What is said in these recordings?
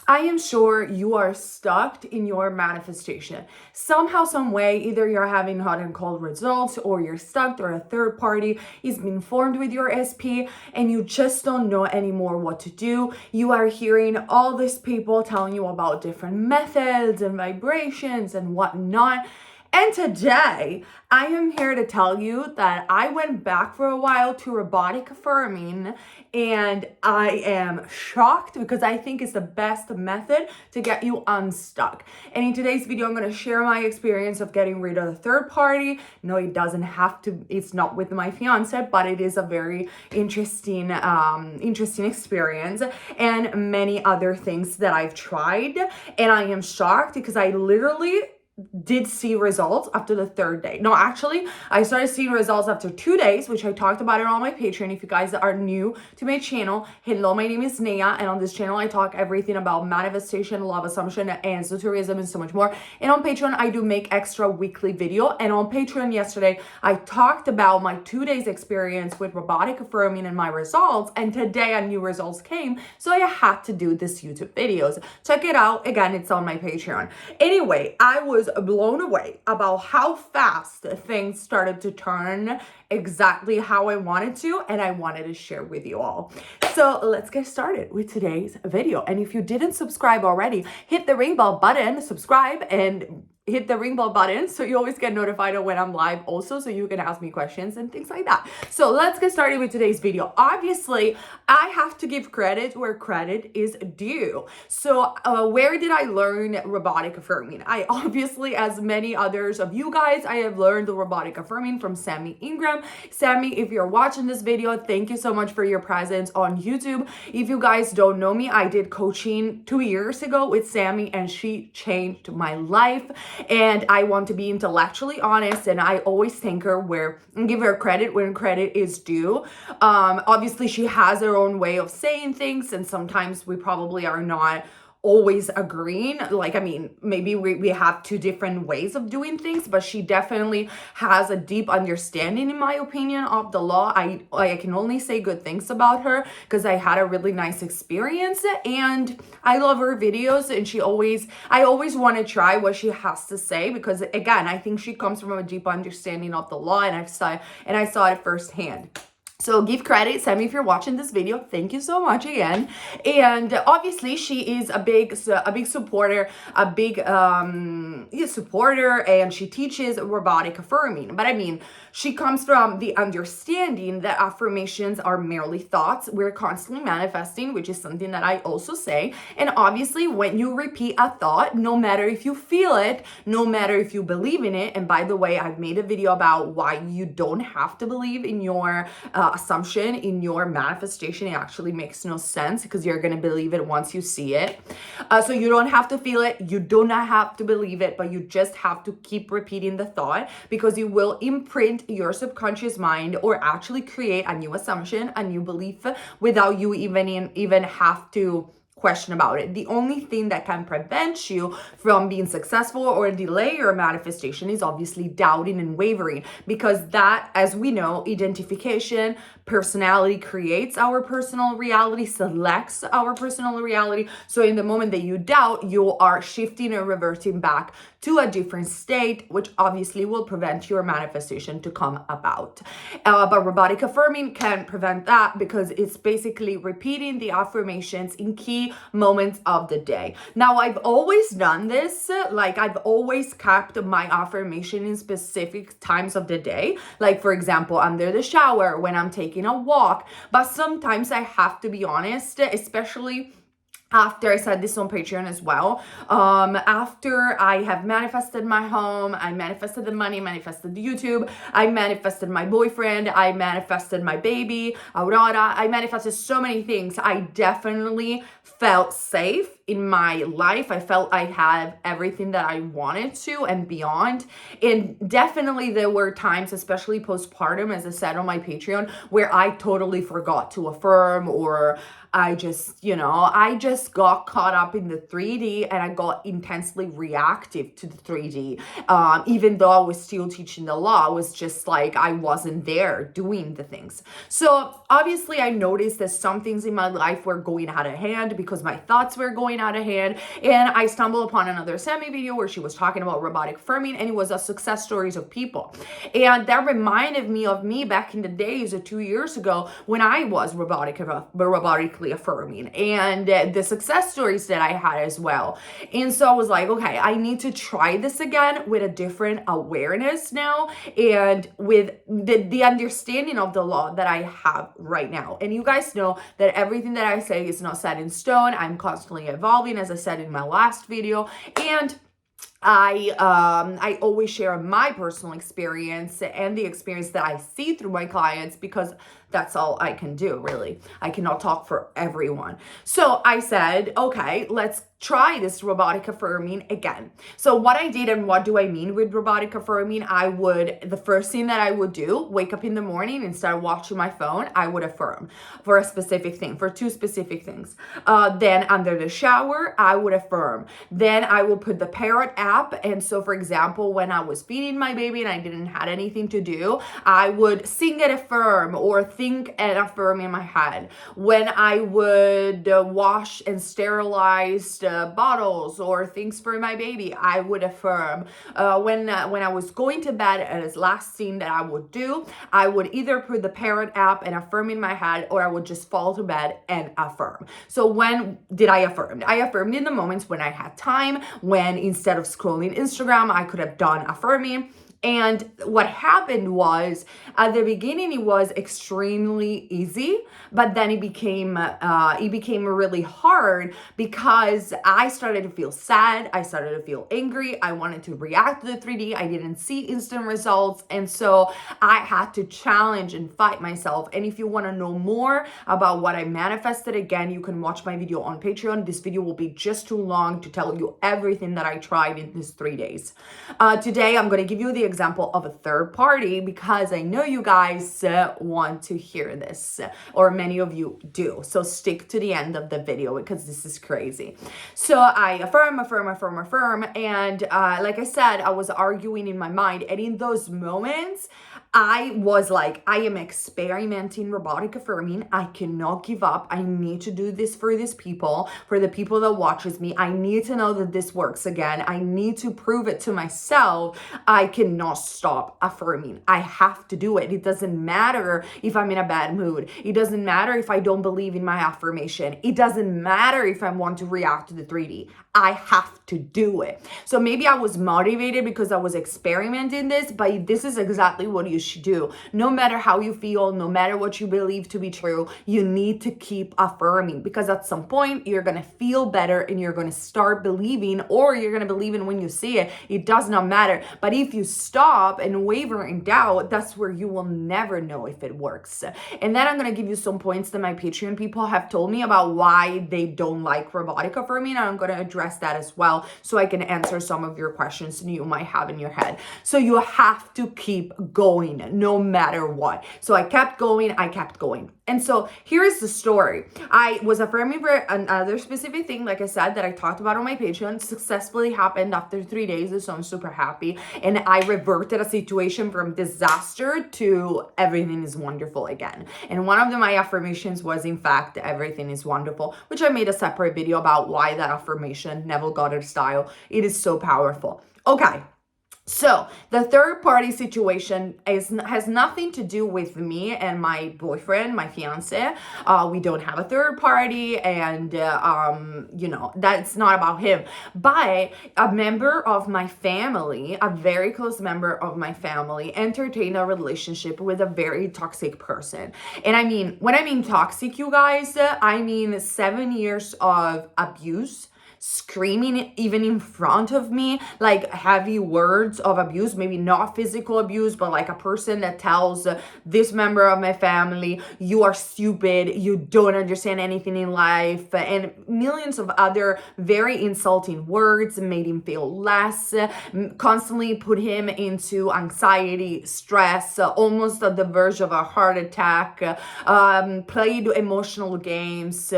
I am sure you are stuck in your manifestation. Somehow, some way, either you're having hot and cold results or you're stuck or a third party is being formed with your SP and you just don't know anymore what to do. You are hearing all these people telling you about different methods and vibrations and whatnot. And today, I am here to tell you that I went back for a while to robotic affirming, and I am shocked because I think it's the best method to get you unstuck. And in today's video, I'm going to share my experience of getting rid of the third party. No, it doesn't have to, it's not with my fiance, but it is a very interesting experience, and many other things that I've tried. And I am shocked because I literally did see results after the third day. No, actually, I started seeing results after 2 days, which I talked about it on my Patreon. If you guys are new to my channel, hello, my name is Naya, and on this channel, I talk everything about manifestation, love assumption, and esotericism, and so much more. And on Patreon, I do make extra weekly video. And on Patreon yesterday, I talked about my 2 days experience with robotic affirming and my results. And today, a new results came, so I had to do this YouTube videos. Check it out. Again, it's on my Patreon. Anyway, I was blown away about how fast things started to turn exactly how I wanted to, and I wanted to share with you all. So let's get started with today's video. And if you didn't subscribe already, hit the ring bell button, subscribe, and hit the ring bell button so you always get notified of when I'm live also, so you can ask me questions and things like that. So let's get started with today's video. Obviously, I have to give credit where credit is due. So where did I learn robotic affirming? I obviously, as many others of you guys, I have learned the robotic affirming from Sammy Ingram. Sammy, if you're watching this video, thank you so much for your presence on YouTube. If you guys don't know me, I did coaching 2 years ago with Sammy, and she changed my life. And I want to be intellectually honest, and I always thank her and give her credit when credit is due. Obviously, she has her own way of saying things, and sometimes we probably are not always agreeing. Like, I mean, maybe we have two different ways of doing things, but she definitely has a deep understanding, in my opinion, of the law. I can only say good things about her because I had a really nice experience, and I love her videos, and I always want to try what she has to say because, again, I think she comes from a deep understanding of the law, and I saw it firsthand. So give credit, Sammy, if you're watching this video. Thank you so much again. And obviously, she is a big supporter, supporter, and she teaches robotic affirming. But I mean, she comes from the understanding that affirmations are merely thoughts. We're constantly manifesting, which is something that I also say. And obviously, when you repeat a thought, no matter if you feel it, no matter if you believe in it, and by the way, I've made a video about why you don't have to believe in your assumption, in your manifestation. It actually makes no sense because you're going to believe it once you see it. So you don't have to feel it. You do not have to believe it, but you just have to keep repeating the thought because you will imprint your subconscious mind or actually create a new assumption, a new belief without you even have to question about it. The only thing that can prevent you from being successful or delay your manifestation is obviously doubting and wavering, because that, as we know, identification, personality creates our personal reality, selects our personal reality. So in the moment that you doubt, you are shifting or reverting back to a different state, which obviously will prevent your manifestation to come about. But robotic affirming can prevent that because it's basically repeating the affirmations in key moments of the day. Now, I've always done this, like I've always kept my affirmation in specific times of the day, like for example, under the shower, when I'm taking a walk. But sometimes I have to be honest, especially after, I said this on Patreon as well, after I have manifested my home, I manifested the money, manifested the YouTube, I manifested my boyfriend, I manifested my baby, Aurora, I manifested so many things. I definitely felt safe in my life. I felt I had everything that I wanted to and beyond. And definitely there were times, especially postpartum, as I said on my Patreon, where I totally forgot to affirm, or I just got caught up in the 3D, and I got intensely reactive to the 3D. Even though I was still teaching the law, I was just like, I wasn't there doing the things. So obviously I noticed that some things in my life were going out of hand because my thoughts were going out of hand. And I stumbled upon another Sammy video where she was talking about robotic affirming, and it was a success stories of people. And that reminded me of me back in the days of 2 years ago when I was robotically affirming, and the success stories that I had as well. And so I was like, okay, I need to try this again with a different awareness now, and with the understanding of the law that I have right now. And you guys know that everything that I say is not set in stone. I'm constantly evolving, as I said in my last video. And I always share my personal experience and the experience that I see through my clients, because that's all I can do, really. I cannot talk for everyone. So I said, okay, let's try this robotic affirming again. So what I did, and what do I mean with robotic affirming, the first thing that I would do, wake up in the morning, instead of watching my phone, I would affirm for a specific thing, for 2 specific things. Then under the shower, I would affirm. Then I will put the parrot app. And so for example, when I was feeding my baby and I didn't have anything to do, I would sing and affirm, or think and affirm in my head. When I would wash and sterilize bottles or things for my baby, I would affirm. When I was going to bed, as last thing that I would do, I would either put the parrot app and affirm in my head, or I would just fall to bed and affirm. So when did I affirm? I affirmed in the moments when I had time, when instead of scrolling Instagram, I could have done affirming. And what happened was, at the beginning, it was extremely easy, but then it became really hard, because I started to feel sad. I started to feel angry. I wanted to react to the 3D. I didn't see instant results. And so I had to challenge and fight myself. And if you want to know more about what I manifested, again, you can watch my video on Patreon. This video will be just too long to tell you everything that I tried in these 3 days. Today, I'm going to give you the example of a third party, because I know you guys want to hear this, or many of you do. So stick to the end of the video, because this is crazy. So I affirm, and like I said, I was arguing in my mind, and in those moments, I was like, I am experimenting robotic affirming. I cannot give up. I need to do this for these people, for the people that watches me. I need to know that this works again. I need to prove it to myself. I cannot stop affirming. I have to do it. It doesn't matter if I'm in a bad mood. It doesn't matter if I don't believe in my affirmation. It doesn't matter if I want to react to the 3D. I have to do it. So maybe I was motivated because I was experimenting this, but this is exactly what you should do. No matter how you feel, no matter what you believe to be true, you need to keep affirming, because at some point you're going to feel better and you're going to start believing, or you're going to believe in when you see it. It does not matter. But if you stop and waver in doubt, that's where you will never know if it works. And then I'm going to give you some points that my Patreon people have told me about why they don't like robotic affirming, and I'm going to address that as well, so I can answer some of your questions you might have in your head. So you have to keep going no matter what. So I kept going. And so here's the story. I was affirming for another specific thing, like I said, that I talked about on my Patreon. Successfully happened after 3 days, so I'm super happy. And I reverted a situation from disaster to everything is wonderful again. And one of my affirmations was, in fact, everything is wonderful, which I made a separate video about why that affirmation, Neville Goddard style, it is so powerful. Okay. So the third party situation has nothing to do with me and my boyfriend, my fiance. We don't have a third party, and that's not about him. But a member of my family, a very close member of my family, entertained a relationship with a very toxic person. And I mean, when I mean toxic, you guys, I mean 7 years of abuse, screaming even in front of me, like heavy words of abuse, maybe not physical abuse, but like a person that tells this member of my family, you are stupid, you don't understand anything in life, and millions of other very insulting words, made him feel less, constantly put him into anxiety, stress, almost at the verge of a heart attack, played emotional games,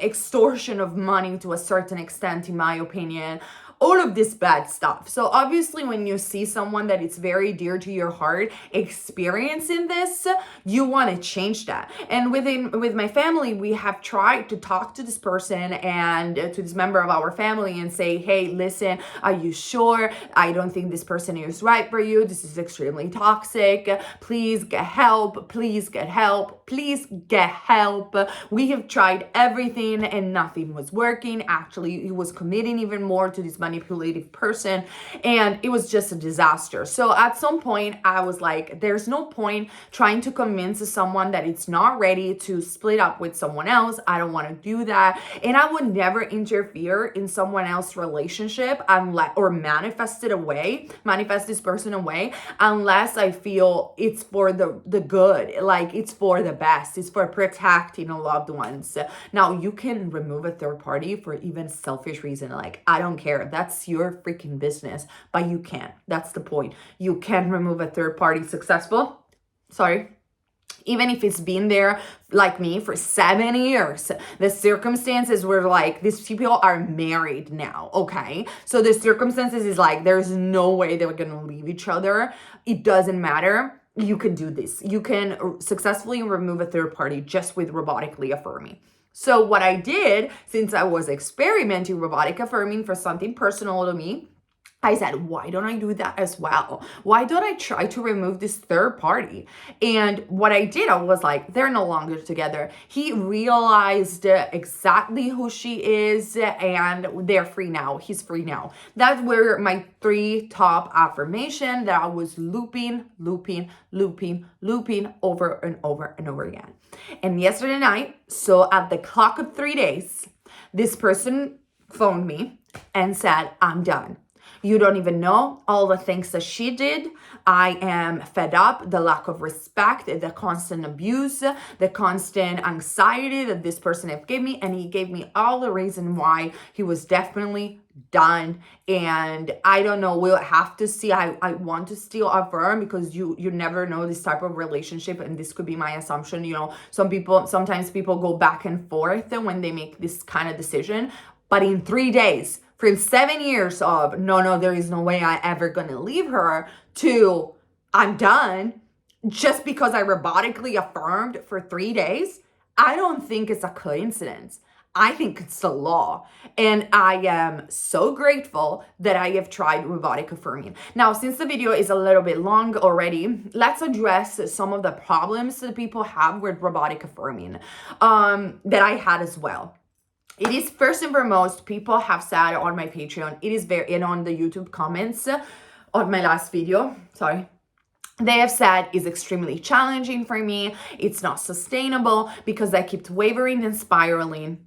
extortion of money to a certain extent, in my opinion. All of this bad stuff. So obviously when you see someone that it's very dear to your heart experiencing this, you want to change that. And with my family, we have tried to talk to this person and to this member of our family and say, hey, listen, are you sure? I don't think this person is right for you. This is extremely toxic. Please get help. Please get help. Please get help. We have tried everything and nothing was working. Actually, he was committing even more to this manipulative person, and it was just a disaster. So at some point I was like, there's no point trying to convince someone that it's not ready to split up with someone else. I don't want to do that, and I would never interfere in someone else's relationship unless, or manifest this person away, unless I feel it's for the good, like it's for the best, it's for protecting a loved ones. Now you can remove a third party for even selfish reason, like I don't care, that's your freaking business, but you can. That's the point. You can remove a third party even if it's been there, like me, for 7 years. The circumstances were like, these people are married now, okay? So the circumstances is like, there's no way they were gonna leave each other. It doesn't matter. You can do this. You can successfully remove a third party just with robotically affirming. So what I did, since I was experimenting robotic affirming for something personal to me, I said, why don't I do that as well? Why don't I try to remove this third party? And what I did, I was like, they're no longer together. He realized exactly who she is, and they're free now. He's free now. That's where my 3 top affirmation that I was looping over and over and over again. And yesterday night, so at the clock of 3 days, this person phoned me and said, I'm done. You don't even know all the things that she did. I am fed up, the lack of respect, the constant abuse, the constant anxiety that this person have gave me. And he gave me all the reason why he was definitely done. And I don't know, we'll have to see. I want to still affirm, because you never know this type of relationship, and this could be my assumption. You know, sometimes people go back and forth when they make this kind of decision. But in 3 days, from 7 years of, no, there is no way I ever gonna leave her, to I'm done, just because I robotically affirmed for 3 days, I don't think it's a coincidence. I think it's the law. And I am so grateful that I have tried robotic affirming. Now, since the video is a little bit long already, let's address some of the problems that people have with robotic affirming that I had as well. It is, first and foremost, people have said on my Patreon, and on the YouTube comments on my last video, they have said it's extremely challenging for me. It's not sustainable because I keep wavering and spiraling,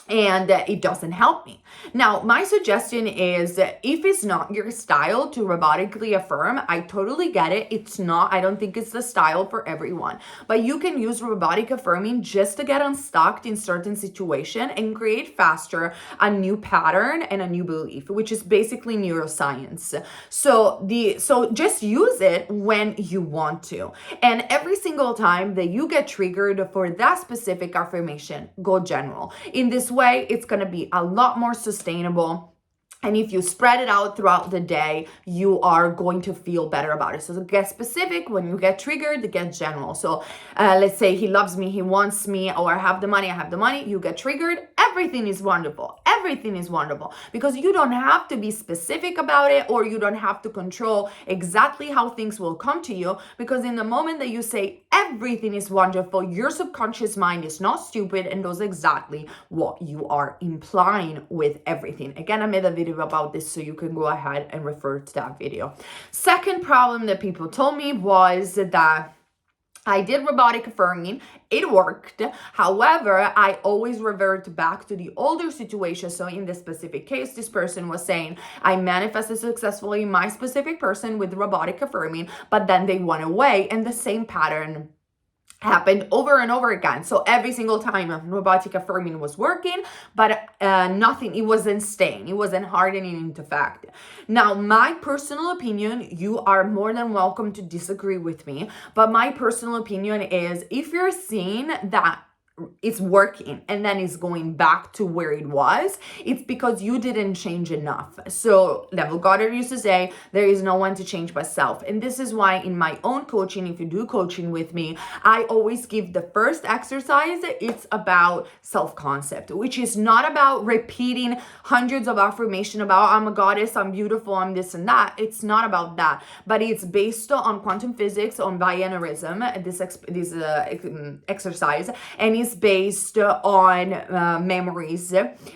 and it doesn't help me. Now, my suggestion is, if it's not your style to robotically affirm, I totally get it. It's not, I don't think it's the style for everyone, but you can use robotic affirming just to get unstuck in certain situation and create faster a new pattern and a new belief, which is basically neuroscience. So just use it when you want to. And every single time that you get triggered for that specific affirmation, go general. In this way, it's going to be a lot more sustainable. And if you spread it out throughout the day, you are going to feel better about it. So get specific. When you get triggered, get general. So let's say he loves me, he wants me, or I have the money, you get triggered. Everything is wonderful. Everything is wonderful, because you don't have to be specific about it, or you don't have to control exactly how things will come to you, because in the moment that you say everything is wonderful, your subconscious mind is not stupid and knows exactly what you are implying with everything. Again, I made a video about this, so you can go ahead and refer to that video. Second problem that people told me was that I did robotic affirming. It worked. However, I always revert back to the older situation. So in this specific case, this person was saying, I manifested successfully my specific person with robotic affirming, but then they went away, and the same pattern happened over and over again. So every single time robotic affirming was working, but nothing, it wasn't staying, it wasn't hardening into fact. Now, my personal opinion, you are more than welcome to disagree with me, but my personal opinion is, if you're seeing that it's working and then it's going back to where it was, it's because you didn't change enough. So Neville Goddard used to say, there is no one to change but self. And this is why in my own coaching, if you do coaching with me, I always give the first exercise. It's about self-concept, which is not about repeating hundreds of affirmation about I'm a goddess, I'm beautiful, I'm this and that. It's not about that, but it's based on quantum physics, on binarism, this exercise, and it's based on memories.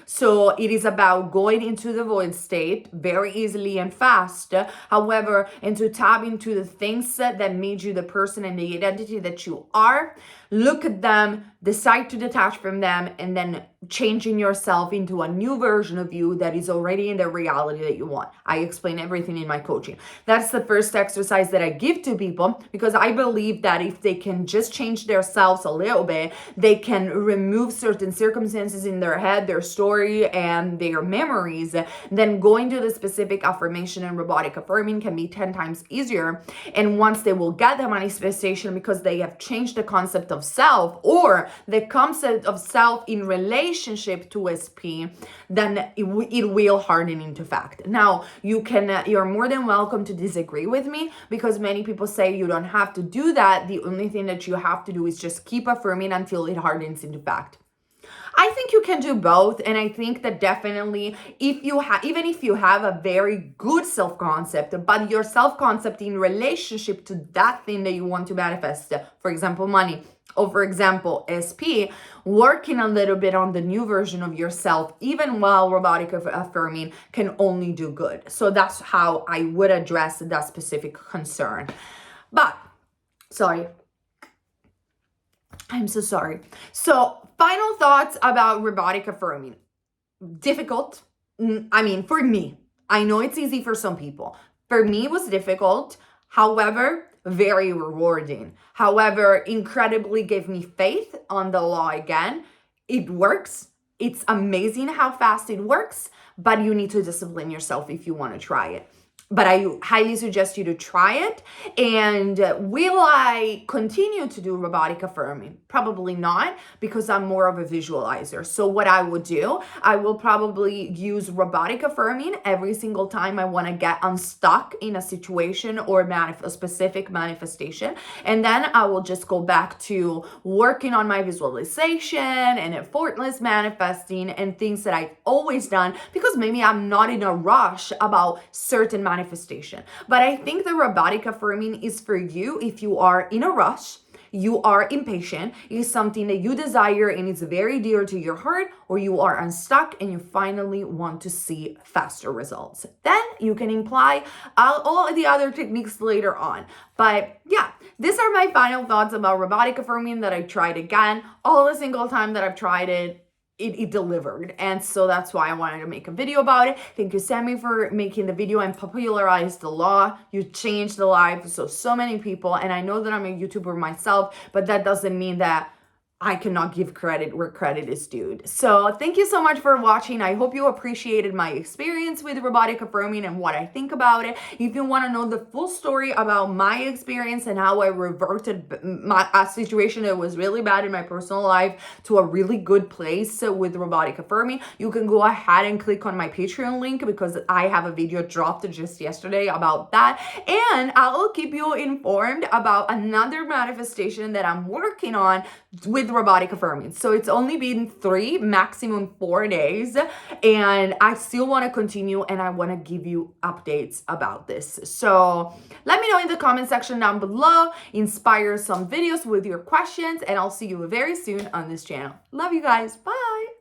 So it is about going into the void state very easily and fast. However, and to tap into the things that made you the person and the identity that you are, look at them, decide to detach from them, and then changing yourself into a new version of you that is already in the reality that you want. I explain everything in my coaching. That's the first exercise that I give to people, because I believe that if they can just change themselves a little bit, they can remove certain circumstances in their head, their story, and their memories. Then going to the specific affirmation and robotic affirming can be 10 times easier. And once they will get the manifestation, because they have changed the concept of self, or the concept of self in relationship to SP, then it will harden into fact. Now, you're more than welcome to disagree with me, because many people say you don't have to do that. The only thing that you have to do is just keep affirming until it hardens into fact. I think you can do both, and I think that definitely even if you have a very good self-concept, but your self-concept in relationship to that thing that you want to manifest, for example, money, or for example, SP, working a little bit on the new version of yourself, even while robotic affirming, can only do good. So that's how I would address that specific concern. But, sorry. I'm so sorry. So, final thoughts about robotic affirming. Difficult. I mean, for me, I know it's easy for some people. For me, it was difficult. However, very rewarding. However, incredibly gave me faith on the law again. It works. It's amazing how fast it works, but you need to discipline yourself if you want to try it. But I highly suggest you to try it. And will I continue to do robotic affirming? Probably not, because I'm more of a visualizer. So what I would do, I will probably use robotic affirming every single time I want to get unstuck in a situation or a specific manifestation. And then I will just go back to working on my visualization and effortless manifesting and things that I've always done, because maybe I'm not in a rush about certain manifestation. But I think the robotic affirming is for you if you are in a rush, you are impatient, is something that you desire and it's very dear to your heart, or you are unstuck and you finally want to see faster results. Then you can apply all the other techniques later on. But yeah, these are my final thoughts about robotic affirming that I tried again. All the single time that I've tried it, it delivered. And so that's why I wanted to make a video about it. Thank you, Sammy, for making the video and popularized the law. You changed the lives of so many people. And I know that I'm a YouTuber myself, but that doesn't mean that I cannot give credit where credit is due. So thank you so much for watching. I hope you appreciated my experience with robotic affirming and what I think about it. If you want to know the full story about my experience and how I reverted a situation that was really bad in my personal life to a really good place with robotic affirming, you can go ahead and click on my Patreon link, because I have a video dropped just yesterday about that. And I will keep you informed about another manifestation that I'm working on with robotic affirming. So it's only been 3, maximum 4 days, and I still want to continue and I want to give you updates about this. So let me know in the comment section down below, inspire some videos with your questions, and I'll see you very soon on this channel. Love you guys. Bye.